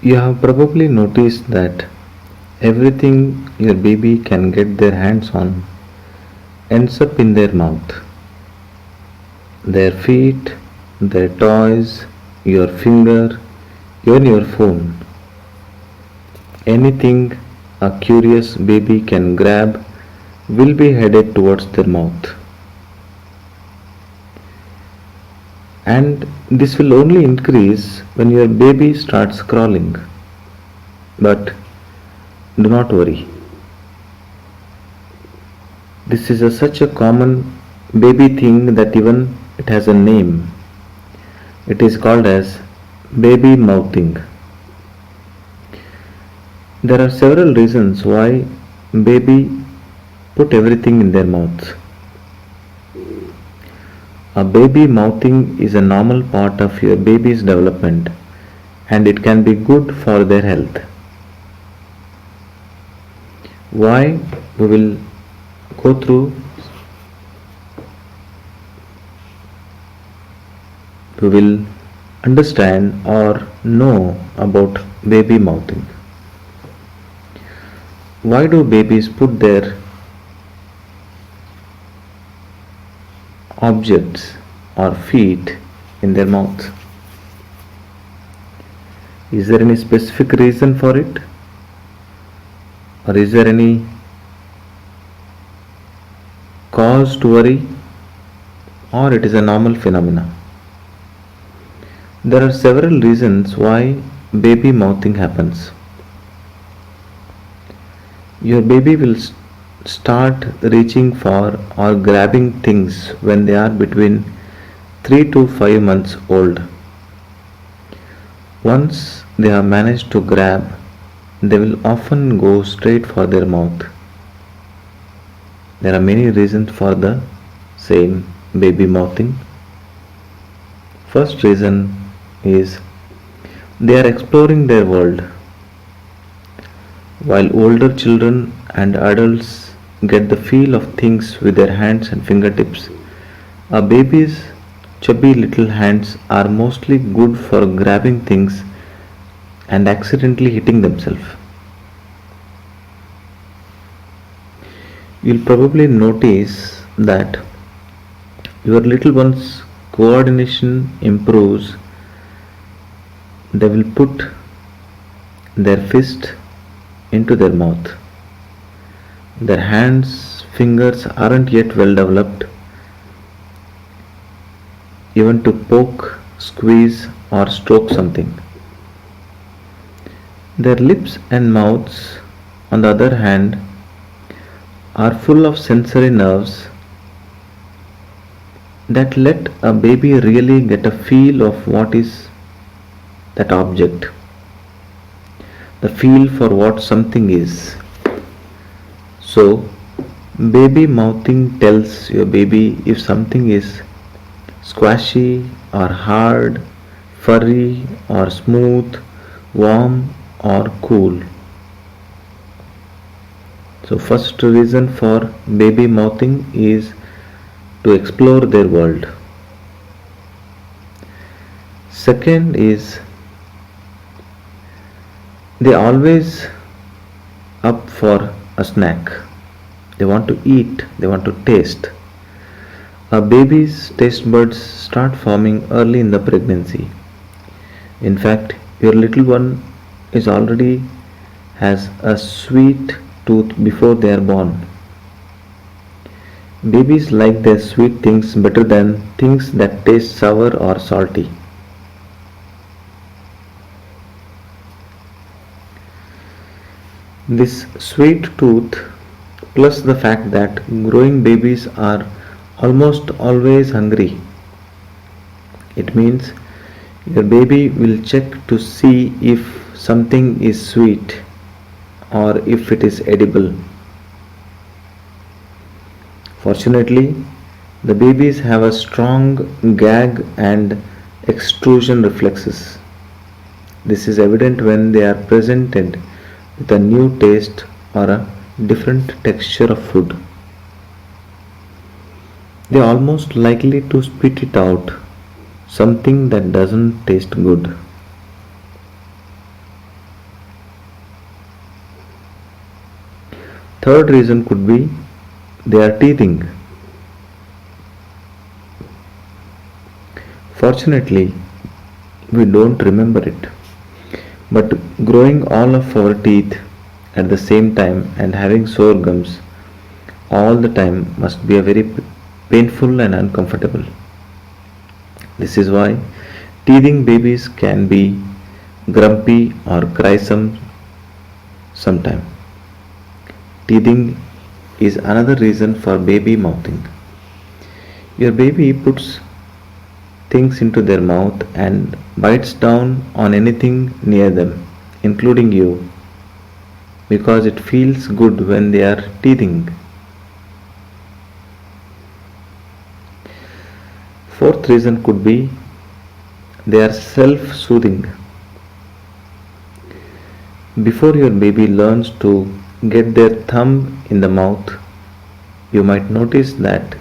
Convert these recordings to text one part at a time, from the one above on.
You have probably noticed that everything your baby can get their hands on ends up in their mouth. Their feet, their toys, your finger, even your phone. Anything a curious baby can grab will be headed towards their mouth. And this will only increase when your baby starts crawling. But do not worry, this is such a common baby thing that even it has a name. It is called as baby mouthing. There are several reasons why baby put everything in their mouths. A baby mouthing is a normal part of your baby's development and it can be good for their health. Why we will go through we will understand or know about baby mouthing. Why do babies put their objects or feet in their mouth? Is there any specific reason for it? Or is there any cause to worry? Or it is a normal phenomena? There are several reasons why baby mouthing happens. Your baby will start reaching for or grabbing things when they are between 3 to 5 months old. Once they have managed to grab, they will often go straight for their mouth. There are many reasons for the same baby mouthing. First reason is they are exploring their world. While older children and adults get the feel of things with their hands and fingertips, a baby's chubby little hands are mostly good for grabbing things and accidentally hitting themselves. You'll probably notice that your little one's coordination improves. They will put their fist into their mouth. Their hands, fingers aren't yet well developed even to poke, squeeze, or stroke something. Their lips and mouths, on the other hand, are full of sensory nerves that let a baby really get a feel of what is that object, the feel for what something is. So, baby mouthing tells your baby if something is squashy or hard, furry or smooth, warm or cool. So, first reason for baby mouthing is to explore their world. Second is they always up for a snack. They want to eat, they want to taste. A baby's taste buds start forming early in the pregnancy. In fact, your little one is already has a sweet tooth before they are born. Babies like their sweet things better than things that taste sour or salty. This sweet tooth, plus the fact that growing babies are almost always hungry, it means your baby will check to see if something is sweet or if it is edible. Fortunately, the babies have a strong gag and extrusion reflexes. This is evident when they are presented with a new taste or a different texture of food. They are almost likely to spit it out, something that doesn't taste good. Third reason could be they are teething. Fortunately, we don't remember it. But growing all of our teeth at the same time and having sore gums all the time must be a very painful and uncomfortable. This is why teething babies can be grumpy or cry sometime. Teething is another reason for baby mouthing. Your baby puts things into their mouth and bites down on anything near them, including you, because it feels good when they are teething. Fourth reason could be they are self soothing. Before your baby learns to get their thumb in the mouth, you might notice that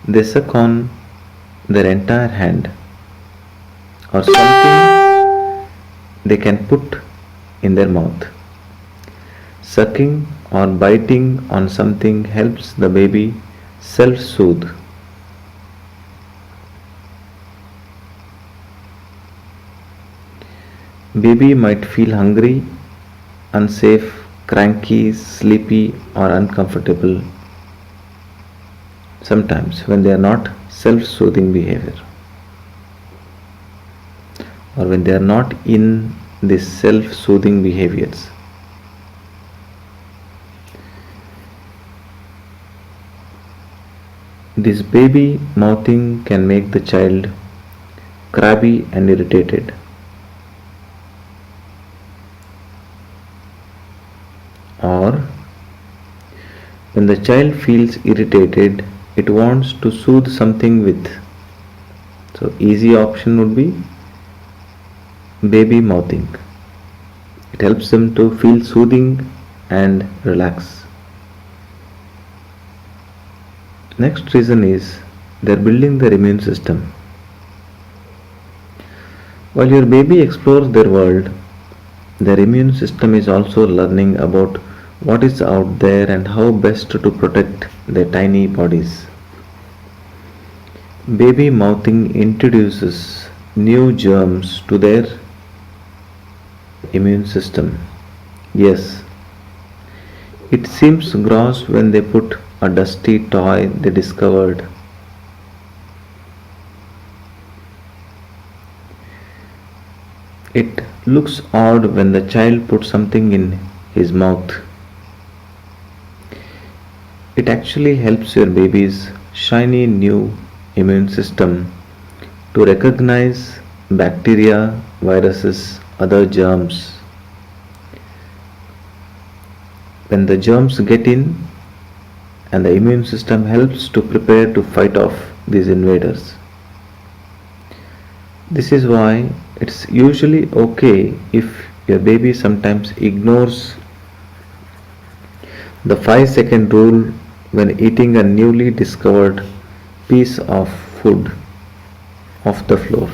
they suck on their entire hand or something they can put in their mouth. Sucking or biting on something helps the baby self soothe. Baby might feel hungry, unsafe, cranky, sleepy, or uncomfortable sometimes when they are not self soothing behavior or when they are not in these self soothing behaviors. This baby mouthing can make the child crabby and irritated. Or when the child feels irritated, it wants to soothe something with. So easy option would be baby mouthing. It helps them to feel soothing and relax. Next reason is they're building their immune system. While your baby explores their world, their immune system is also learning about what is out there and how best to protect their tiny bodies. Baby mouthing introduces new germs to their immune system. Yes, it seems gross when they put a dusty toy they discovered. It looks odd when the child puts something in his mouth. It actually helps your baby's shiny new immune system to recognize bacteria, viruses, other germs. When the germs get in, and the immune system helps to prepare to fight off these invaders. This is why it's usually okay if your baby sometimes ignores the 5-second rule when eating a newly discovered piece of food off the floor.